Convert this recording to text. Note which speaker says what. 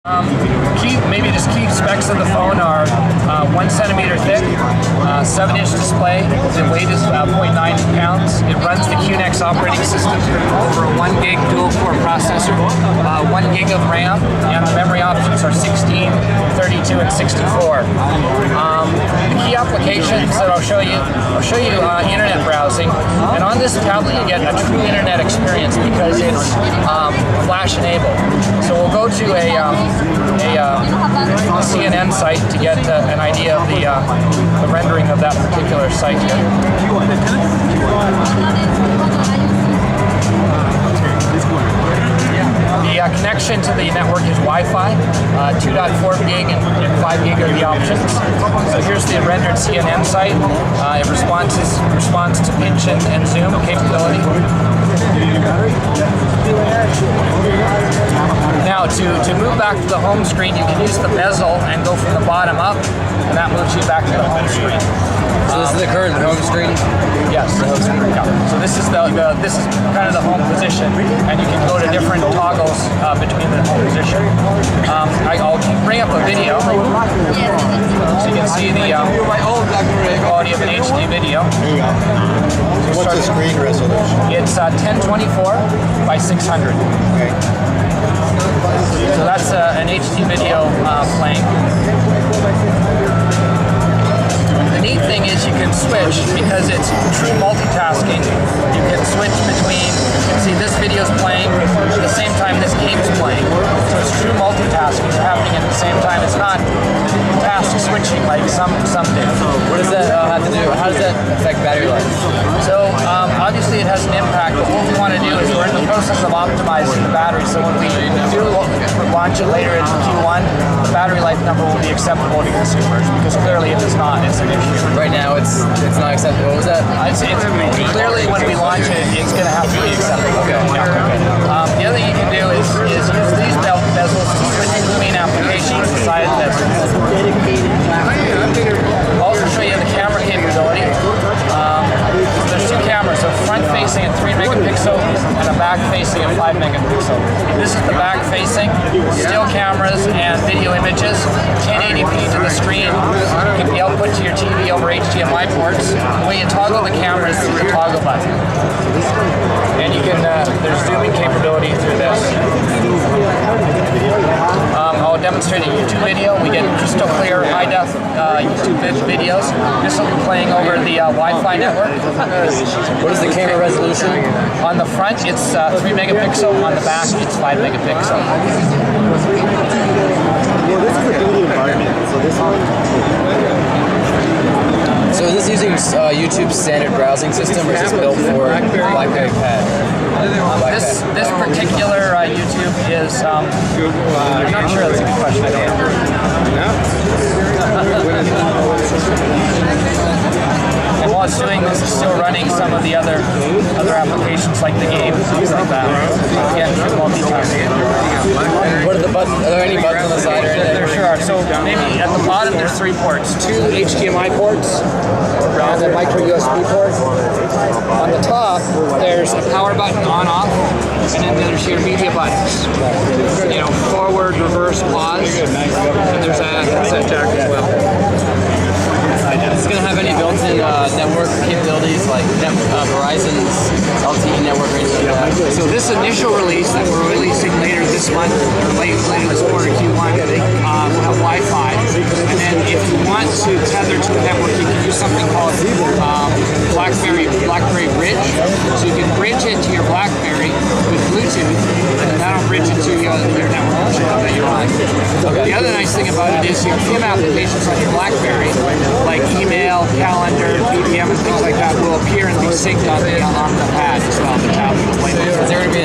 Speaker 1: Key specs of the phone are 1 centimeter thick, 7-inch display. The weight is 0.9 pounds. It runs the QNX operating system over a 1 gig dual-core processor, 1 gig of RAM, and the memory options are 16, 32, and 64. The key applications that I'll show you internet browsing, and on this tablet you get a true internet experience because it's flash enabled. So we'll go to a CNN site to get an idea of the rendering of that particular site here. The connection to the network is Wi-Fi, 2.4 gig and 5 gig are the options. So here's the rendered CNN site. It responds to pinch and zoom capability. Now, to move back to the home screen, you can use the bezel and go from the bottom up, and that moves you back to the home screen.
Speaker 2: So this is the current home screen?
Speaker 1: Yes, the home screen. Yeah. So this is this is kind of the home position, and you can go to different toggles between the home position. I'll bring up a video so you can see the quality of an HD video.
Speaker 3: What's the screen resolution?
Speaker 1: It's 1024 by 600.
Speaker 3: Okay.
Speaker 1: So that's an HD video playing. The neat thing is you can switch, because it's true multitasking, you can switch between, you can see this video's playing, at the same time this game's playing. So it's true multitasking happening at the same time. It's not task switching like some do.
Speaker 2: What does that have to do? How does that affect battery life?
Speaker 1: So obviously it has an impact, but what we want to do is we're in the process of optimizing the battery, so when we do launch it later in Q1, the battery life number will be acceptable to consumers, because clearly if it's not, it's an issue.
Speaker 2: Right now it's not acceptable. What was that?
Speaker 1: Clearly when we launch it, it's going to have to be acceptable.
Speaker 2: Okay.
Speaker 1: Yeah. The other thing you can do is use these bezels to switch between applications inside the bezel. I'll also show you the camera capability. There's two cameras, a front-facing at 3 megapixel and a back-facing at 5 megapixel. This is the back-facing, still cameras and video images, 1080p to the screen, can be output to your TV over HDMI ports. The way you toggle the camera is through the toggle button. And you can, there's zooming capability through this. I'll demonstrate a YouTube video. We get crystal clear, high-def YouTube videos. This will be playing over the Wi-Fi network.
Speaker 2: What is the camera resolution?
Speaker 1: On the front, it's 3 megapixel. On the back, it's 5 megapixel.
Speaker 3: Well, this is a beauty environment, so this one.
Speaker 2: So is this using YouTube's standard browsing system, or is this built for Blackberry Pad?
Speaker 1: This particular YouTube is, I'm not sure, that's a good question. I don't know. And while it's doing this, it's still running some of the other applications like the game, things like that. Again, for multitasking.
Speaker 2: What are the buttons? Are there any buttons on the side or anything?
Speaker 1: There sure are. So maybe at the bottom there's 3 ports, 2 HDMI ports, and a micro USB port. On the top there's a power button on/off, and then there's your media buttons. You know, forward, reverse, pause, and there's a headset jack as well.
Speaker 2: Is this going to have any built-in network capabilities like Verizon's LTE network or anything like that?
Speaker 1: So this initial release that we're releasing later this month, or later this quarter, Q1, will have Wi-Fi. And then if you want to tether to the network, you can use something called Blackberry Bridge. So you can bridge it to your Blackberry with Bluetooth, and then that'll bridge it to your network that you're on. The other nice thing about it is your PIM applications on your Blackberry, like email, calendar, BBM, and things like that, will appear and be synced on the pad as well, the tablet.
Speaker 2: Is there going to